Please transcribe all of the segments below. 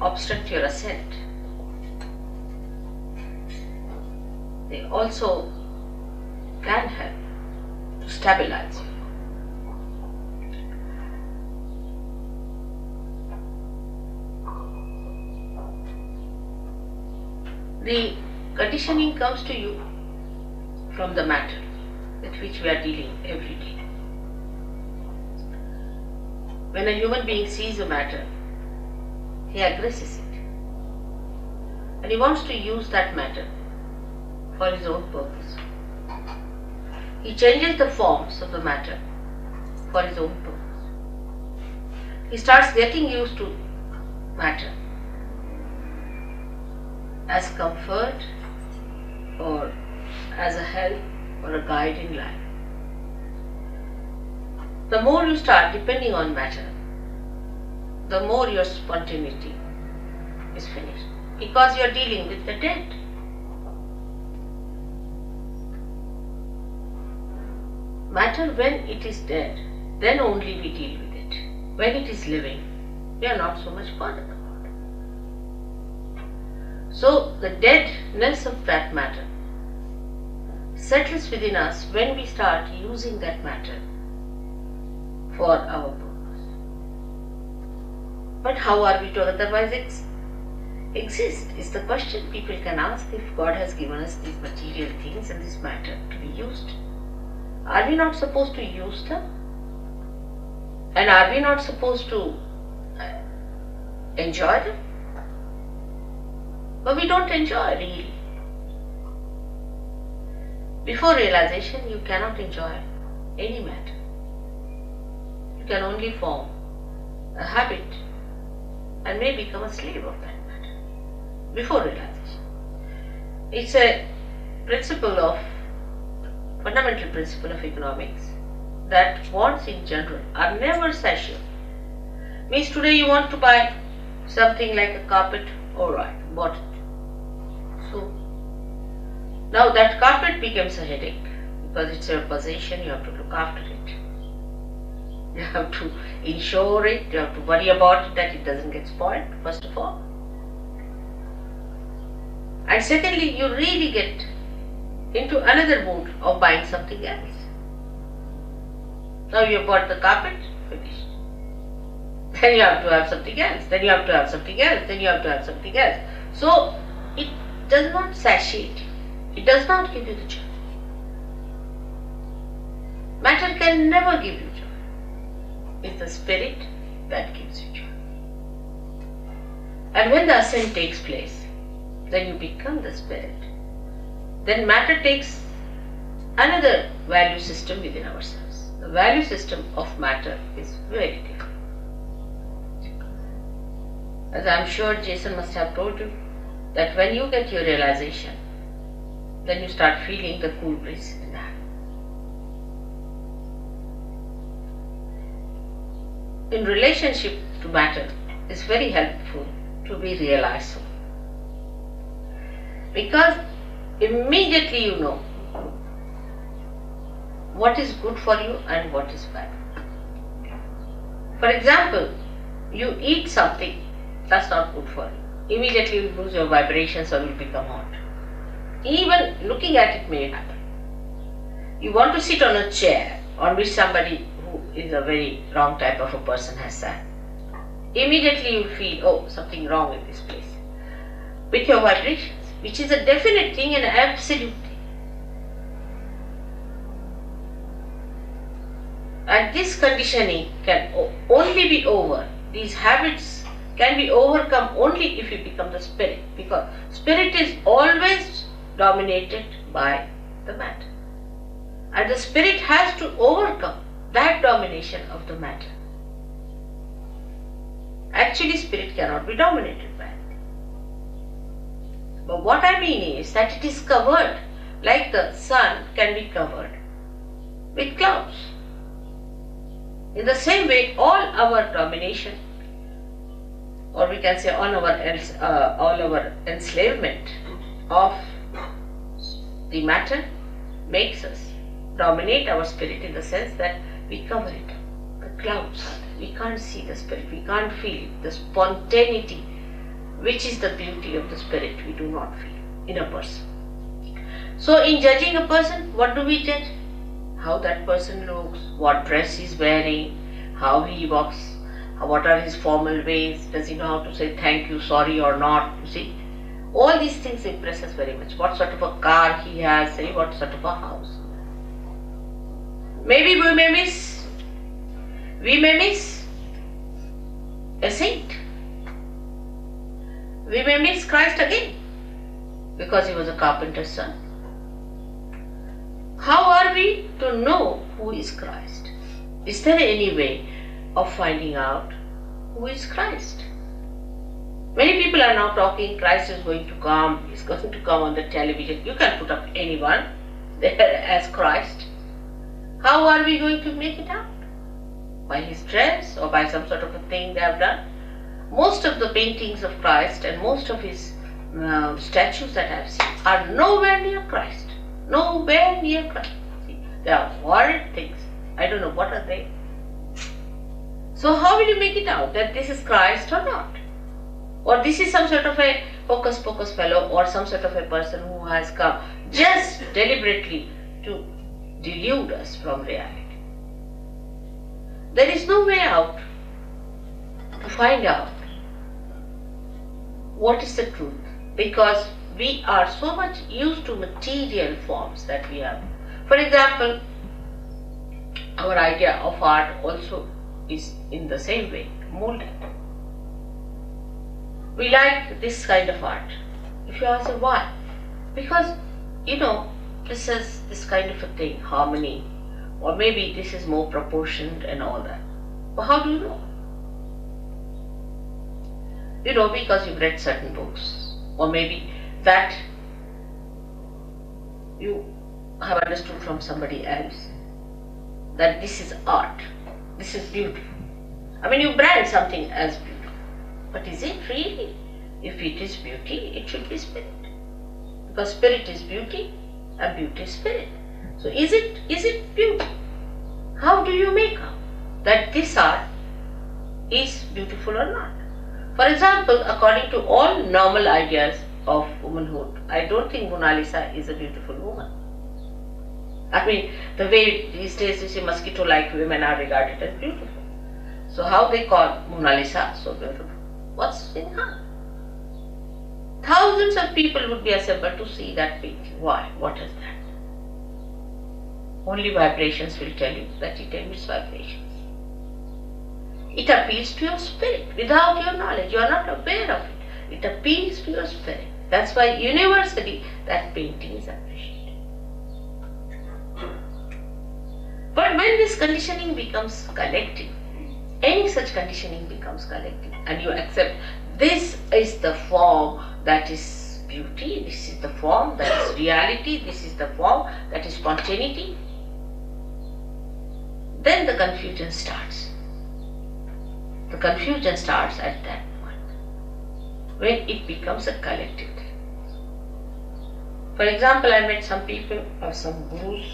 obstruct your ascent. They also can help to stabilize you. The conditioning comes to you from the matter with which we are dealing every day. When a human being sees a matter, he aggresses it, and he wants to use that matter for his own purpose. He changes the forms of the matter for his own purpose. He starts getting used to matter as comfort or as a help or a guide in life. The more you start depending on matter, the more your spontaneity is finished, because you are dealing with the dead. Matter, when it is dead, then only we deal with it. When it is living, we are not so much bothered about it. So the deadness of that matter settles within us when we start using that matter for our purpose. But how are we to otherwise exist is the question people can ask if God has given us these material things and this matter to be used. Are we not supposed to use them? And are we not supposed to enjoy them? But we don't enjoy really. Before realization, you cannot enjoy any matter. You can only form a habit and may become a slave of that matter before realization. It's a fundamental principle of economics that wants in general are never satiable. Means today you want to buy something like a carpet, alright, bought it. So now that carpet becomes a headache because it's your possession, you have to look after it. You have to insure it, you have to worry about it that it doesn't get spoiled, first of all. And secondly, you really get into another mood of buying something else. Now you have bought the carpet, finished. Then you have to have something else, then you have to have something else, then you have to have something else. So it does not satiate you. It does not give you the joy. Matter can never give you joy. It's the spirit that gives you joy. And when the ascent takes place, then you become the spirit. Then matter takes another value system within ourselves. The value system of matter is very different. As I am sure Jason must have told you, that when you get your realization, then you start feeling the cool breeze in the hand. In relationship to matter, it's very helpful to be realized. Because immediately you know what is good for you and what is bad. For example, you eat something that's not good for you. Immediately you lose your vibrations or you become hot. Even looking at it may happen. You want to sit on a chair on which somebody who is a very wrong type of a person has sat. Immediately you feel, oh, something wrong in this place. With your vibrations, which is a definite thing and an absolute thing. And this conditioning can only be over. These habits can be overcome only if you become the spirit, because spirit is always dominated by the matter. And the spirit has to overcome that domination of the matter. Actually, spirit cannot be dominated by it. But what I mean is that it is covered, like the sun can be covered with clouds. In the same way, all our domination, or we can say all our enslavement of the matter makes us dominate our spirit in the sense that we cover it up. The clouds are there. We can't see the spirit, we can't feel it. The spontaneity which is the beauty of the spirit we do not feel in a person. So in judging a person, what do we judge? How that person looks, what dress he's wearing, how he walks, what are his formal ways, does he know how to say thank you, sorry or not, you see. All these things impress us very much. What sort of a car he has, say, what sort of a house. Maybe we may miss a saint. We may miss Christ again because he was a carpenter's son. How are we to know who is Christ? Is there any way of finding out who is Christ? Many people are now talking, Christ is going to come, he's going to come on the television. You can put up anyone there as Christ. How are we going to make it out? By his dress or by some sort of a thing they have done? Most of the paintings of Christ and most of his statues that I have seen are nowhere near Christ. Nowhere near Christ. See, they are horrid things. I don't know what are they. So how will you make it out that this is Christ or not? Or this is some sort of a hocus pocus fellow or some sort of a person who has come just deliberately to delude us from reality. There is no way out to find out what is the truth, because we are so much used to material forms that we have. For example, our idea of art also is in the same way molded. We like this kind of art. If you ask why? Because, this is this kind of a thing, harmony, or maybe this is more proportioned and all that. But how do you know? Because you've read certain books, or maybe that you have understood from somebody else that this is art, this is beautiful. I mean, you brand something as beautiful. But is it really? If it is beauty, it should be spirit. Because spirit is beauty and beauty is spirit. So is it beauty? How do you make out that this art is beautiful or not? For example, according to all normal ideas of womanhood, I don't think Mona Lisa is a beautiful woman. I mean, the way these days you see mosquito-like women are regarded as beautiful. So how they call Mona Lisa so beautiful? What's in her? Thousands of people would be assembled to see that painting. Why? What is that? Only vibrations will tell you that it emits vibrations. It appeals to your spirit without your knowledge. You are not aware of it. It appeals to your spirit. That's why universally that painting is appreciated. But when this conditioning becomes collective, any such conditioning becomes collective, and you accept this is the form that is beauty, this is the form that is reality, this is the form that is spontaneity, then the confusion starts. The confusion starts at that point, when it becomes a collective thing. For example, I met some people or some gurus.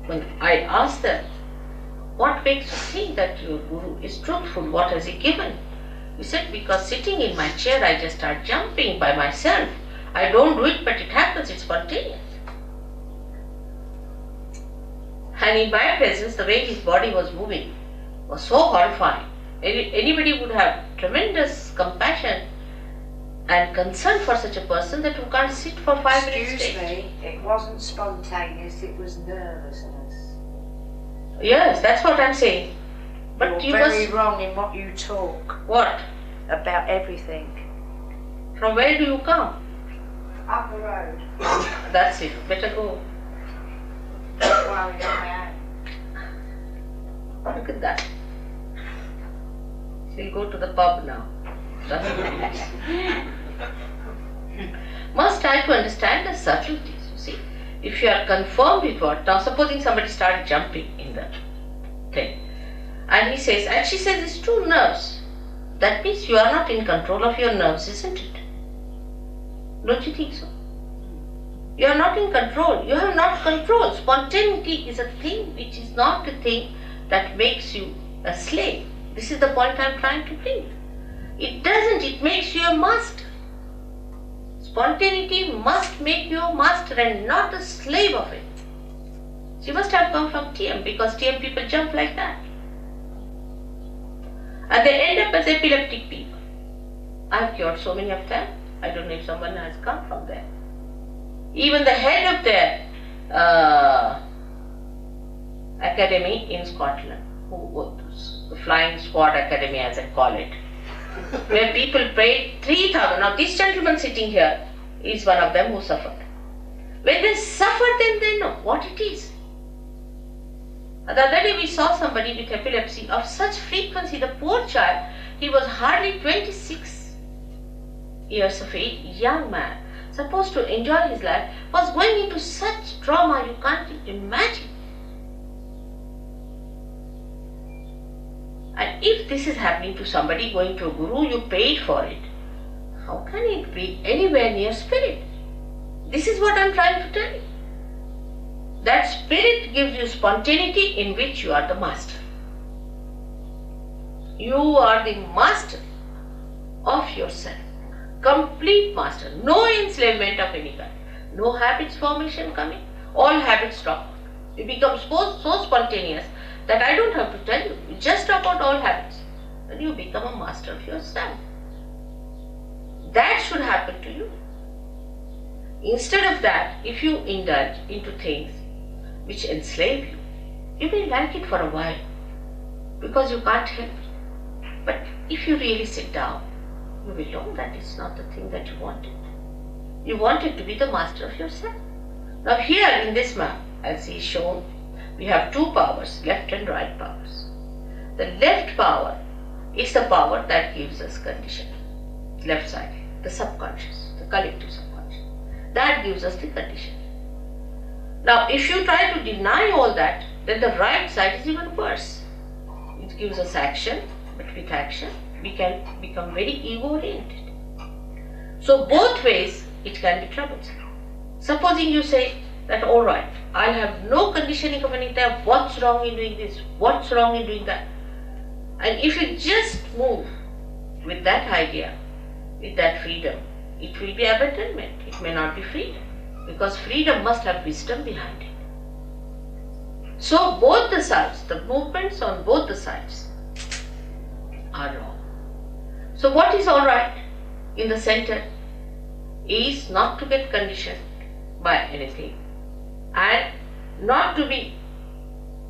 When I asked them, what makes you think that your guru is truthful? What has he given? He said, because sitting in my chair I just start jumping by myself. I don't do it, but it happens, it's spontaneous. And in my presence, the way his body was moving was so horrifying. Anybody would have tremendous compassion and concern for such a person that you can't sit for 5 minutes. Excuse me, it wasn't spontaneous, it was nervousness. Yes, that's what I'm saying. But You're very wrong in what you talk. What? About everything. From where do you come? Up the road. That's it. Better go. Don't worry, I'm out. Look at that. She'll go to the pub now. Must try to understand the subtleties, you see. If you are confirmed with what, now supposing somebody started jumping in the thing, and she says it's two nerves. That means you are not in control of your nerves, isn't it? Don't you think so? You are not in control. You have not control. Spontaneity is a thing which is not a thing that makes you a slave. This is the point I am trying to bring. It doesn't, it makes you a master. Spontaneity must make you a master and not a slave of it. She must have come from TM because TM people jump like that. And they end up as epileptic people. I have cured so many of them. I don't know if someone has come from there. Even the head of their academy in Scotland, who was the Flying Squad Academy as I call it, where people paid 3,000. Now this gentleman sitting here is one of them who suffered. When they suffer, then they know what it is. The other day we saw somebody with epilepsy of such frequency, the poor child, he was hardly 26 years of age, young man, supposed to enjoy his life, was going into such trauma you can't imagine. And if this is happening to somebody going to a guru, you paid for it, how can it be anywhere near spirit? This is what I am trying to tell you. That spirit gives you spontaneity in which you are the master. You are the master of yourself. Complete master. No enslavement of any kind. No habits formation coming. All habits drop out. You become so spontaneous that I don't have to tell you. You just drop out all habits. And you become a master of yourself. That should happen to you. Instead of that, if you indulge into things which enslave you, you may like it for a while because you can't help it. But if you really sit down, you will know that it's not the thing that you wanted. You wanted to be the master of yourself. Now here in this map, as is shown, we have two powers, left and right powers. The left power is the power that gives us conditioning. Left side, the subconscious, the collective subconscious. That gives us the conditioning. Now, if you try to deny all that, then the right side is even worse. It gives us action, but with action, we can become very ego-oriented. So, both ways, it can be troublesome. Supposing you say that, all right, I'll have no conditioning of any type. What's wrong in doing this? What's wrong in doing that? And if you just move with that idea, with that freedom, it will be abandonment. It may not be freedom. Because freedom must have wisdom behind it. So both the sides, the movements on both the sides are wrong. So what is alright in the center is not to get conditioned by anything and not to be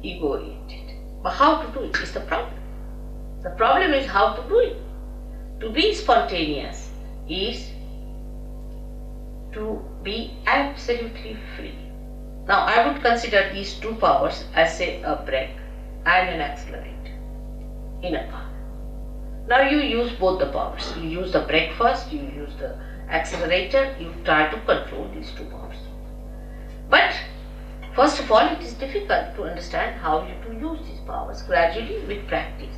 ego-oriented. But how to do it is the problem. The problem is how to do it. To be spontaneous is to be absolutely free. Now I would consider these two powers as, say, a brake and an accelerator in a car. Now you use both the powers. You use the brake first, you use the accelerator, you try to control these two powers. But first of all, it is difficult to understand how you to use these powers. Gradually, with practice,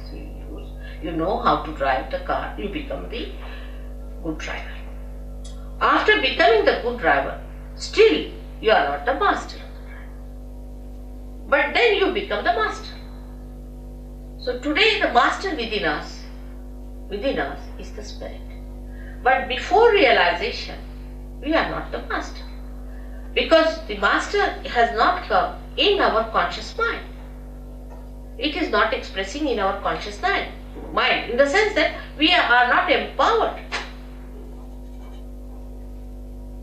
you know how to drive the car, you become the good driver. After becoming the good driver, still you are not the master of the driver. But then you become the master. So today the master within us is the spirit. But before realization, we are not the master. Because the master has not come in our conscious mind. It is not expressing in our conscious mind, in the sense that we are not empowered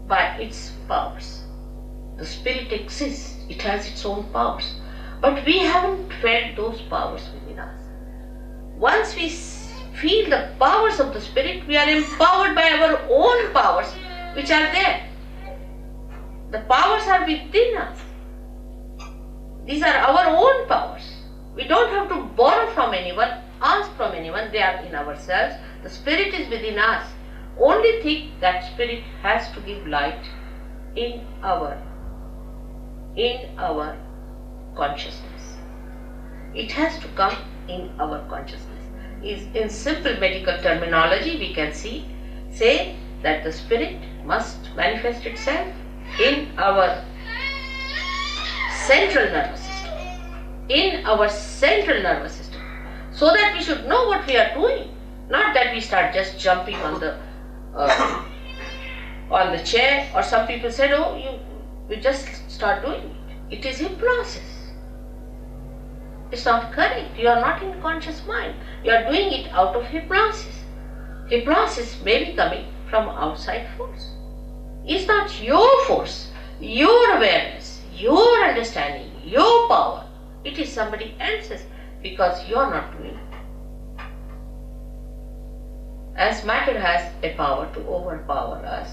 by its powers. The spirit exists, it has its own powers, but we haven't felt those powers within us. Once we feel the powers of the spirit, we are empowered by our own powers which are there. The powers are within us. These are our own powers. We don't have to borrow from anyone, ask from anyone, they are in ourselves. The spirit is within us. Only thing, that spirit has to give light in our consciousness. It has to come in our consciousness. In simple medical terminology, we can say that the spirit must manifest itself in our central nervous system. So that we should know what we are doing. Not that we start just jumping on the chair, or some people said, oh, you just start doing it. It is a process. It's not correct. You are not in conscious mind. You are doing it out of hypnosis. Hypnosis may be coming from outside force. It's not your force, your awareness, your understanding, your power. It is somebody else's, because you are not doing it. As matter has a power to overpower us,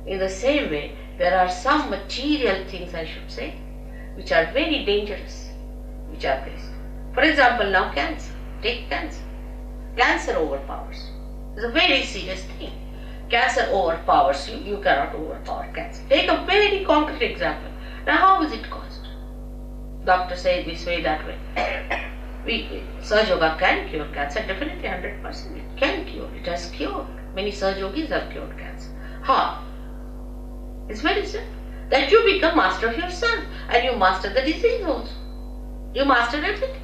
in the same way, there are some material things, I should say, which are very dangerous, which are placed. For example, now cancer. Take cancer. Cancer overpowers. It's a very serious thing. Cancer overpowers you. You cannot overpower cancer. Take a very concrete example. Now, how is it caused? Doctor says this way, that way. Sahaj Yoga can cure cancer, definitely 100%. It can cure. It has cured. Many Sahaj Yogis have cured cancer. How? It's very simple. That you become master of yourself, and you master the disease also. You master everything.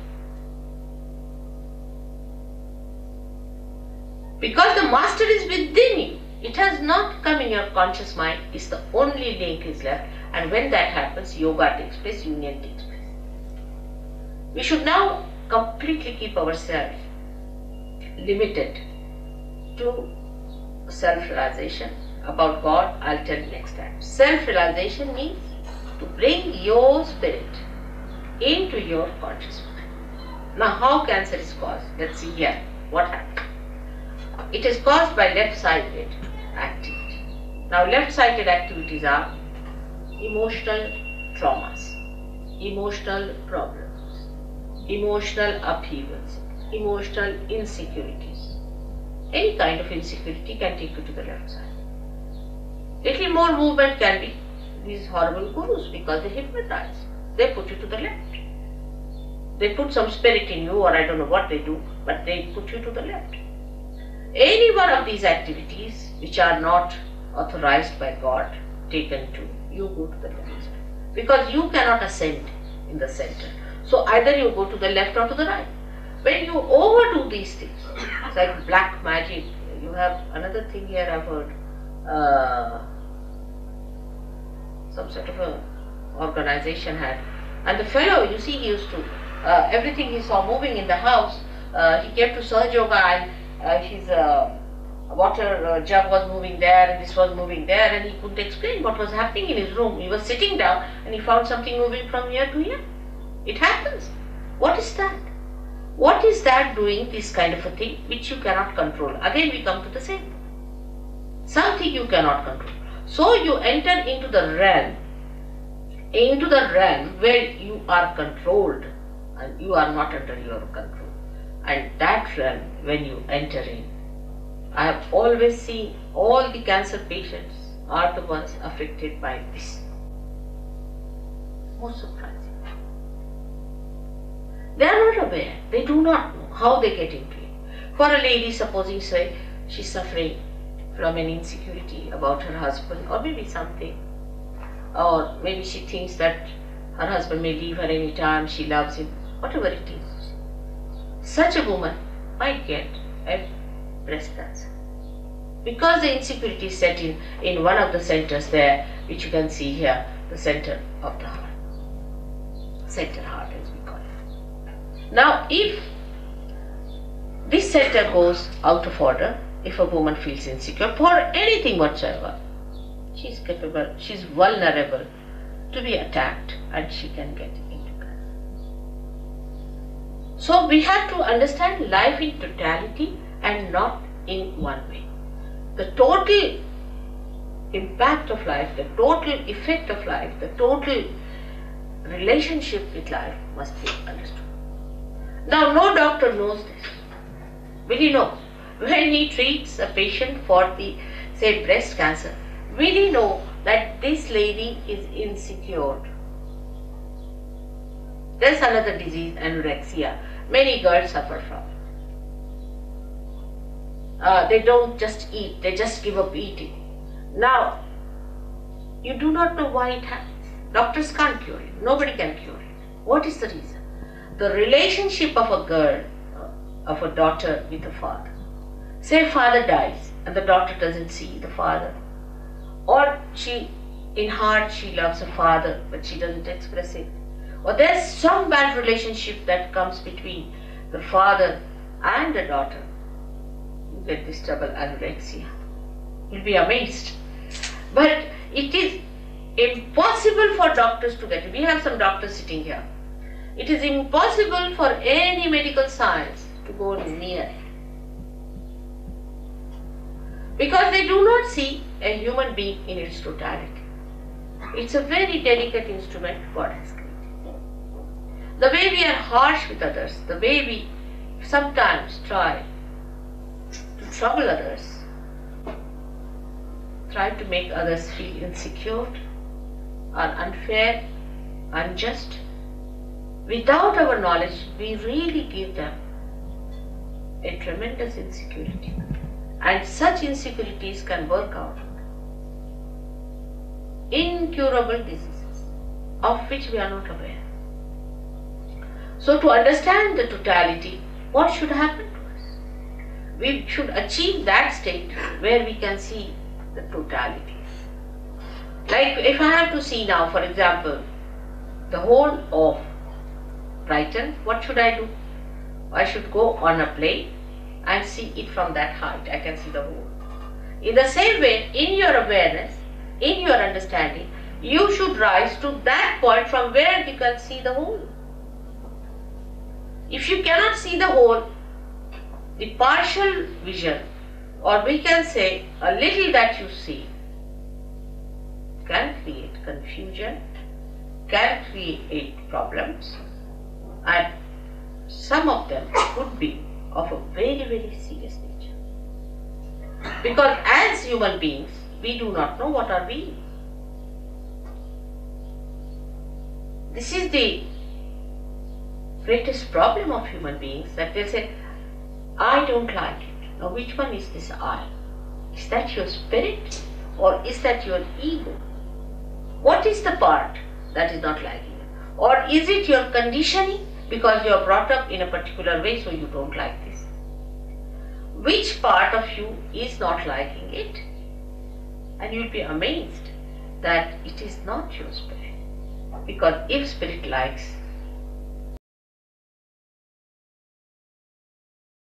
Because the master is within you. It has not come in your conscious mind. It's the only link is left. And when that happens, yoga takes place, union takes place. We should now completely keep ourselves limited to self-realization. About God, I'll tell you next time. Self-realization means to bring your spirit into your conscious mind. Now, how cancer is caused? Let's see here. What happened? It is caused by left-sided activity. Now, left-sided activities are emotional traumas, emotional problems, emotional upheavals, emotional insecurities. Any kind of insecurity can take you to the left side. Little more movement can be these horrible gurus, because they hypnotize. They put you to the left. They put some spirit in you, or I don't know what they do, but they put you to the left. Any one of these activities which are not authorized by God, taken to, you go to the left side. Because you cannot ascend in the center. So either you go to the left or to the right. When you overdo these things, it's like black magic. You have another thing here I've heard. Some sort of a organization had, and the fellow, you see, he used to everything he saw moving in the house, he came to Sahaj Yoga, and his water jug was moving there and this was moving there, and he couldn't explain what was happening in his room. He was sitting down and he found something moving from here to here. It happens. What is that? What is that doing, this kind of a thing which you cannot control? Again we come to the same. Something you cannot control. So you enter into the realm where you are controlled and you are not under your control. And that realm, when you enter in, I have always seen all the cancer patients are the ones affected by this. Most surprising. They are not aware. They do not know how they get into it. For a lady, supposing say she's suffering from an insecurity about her husband, or maybe something, or maybe she thinks that her husband may leave her any time, she loves him, whatever it is. Such a woman might get a breast cancer. Because the insecurity is set in one of the centers there, which you can see here, the center of the heart. Center heart as we call it. Now if this center goes out of order, if a woman feels insecure for anything whatsoever, she is capable, she is vulnerable to be attacked and she can get into cancer. So we have to understand life in totality and not in one way. The total impact of life, the total effect of life, the total relationship with life must be understood. Now no doctor knows this. Will he know? When he treats a patient for the, say, breast cancer, will he know that this lady is insecure? There's another disease, anorexia. Many girls suffer from it. They don't just eat, they just give up eating. Now, you do not know why it happens. Doctors can't cure it. Nobody can cure it. What is the reason? The relationship of a girl, of a daughter with a father. Say father dies and the daughter doesn't see the father, or she, in heart she loves her father but she doesn't express it, or there's some bad relationship that comes between the father and the daughter, you get this trouble, anorexia. You'll be amazed. But it is impossible for doctors to get it. We have some doctors sitting here. It is impossible for any medical science to go near it, because they do not see a human being in its totality. It's a very delicate instrument God has created. The way we are harsh with others, the way we sometimes try to trouble others, try to make others feel insecure, are unfair, unjust. Without our knowledge, we really give them a tremendous insecurity. And such insecurities can work out incurable diseases of which we are not aware. So to understand the totality, what should happen to us? We should achieve that state where we can see the totality. Like if I have to see now, for example, the whole of Brighton, what should I do? I should go on a plane and see it from that height. I can see the whole. In the same way, in your awareness, in your understanding, you should rise to that point from where you can see the whole. If you cannot see the whole, the partial vision, or we can say a little that you see, can create confusion, can create problems, and some of them could be of a very, very serious nature. Because as human beings, we do not know what are we. This is the greatest problem of human beings, that they say, I don't like it. Now which one is this I? Is that your spirit or is that your ego? What is the part that is not liking it? Or is it your conditioning because you are brought up in a particular way so you don't like this? Which part of you is not liking it? And you will be amazed that it is not your spirit. Because if spirit likes,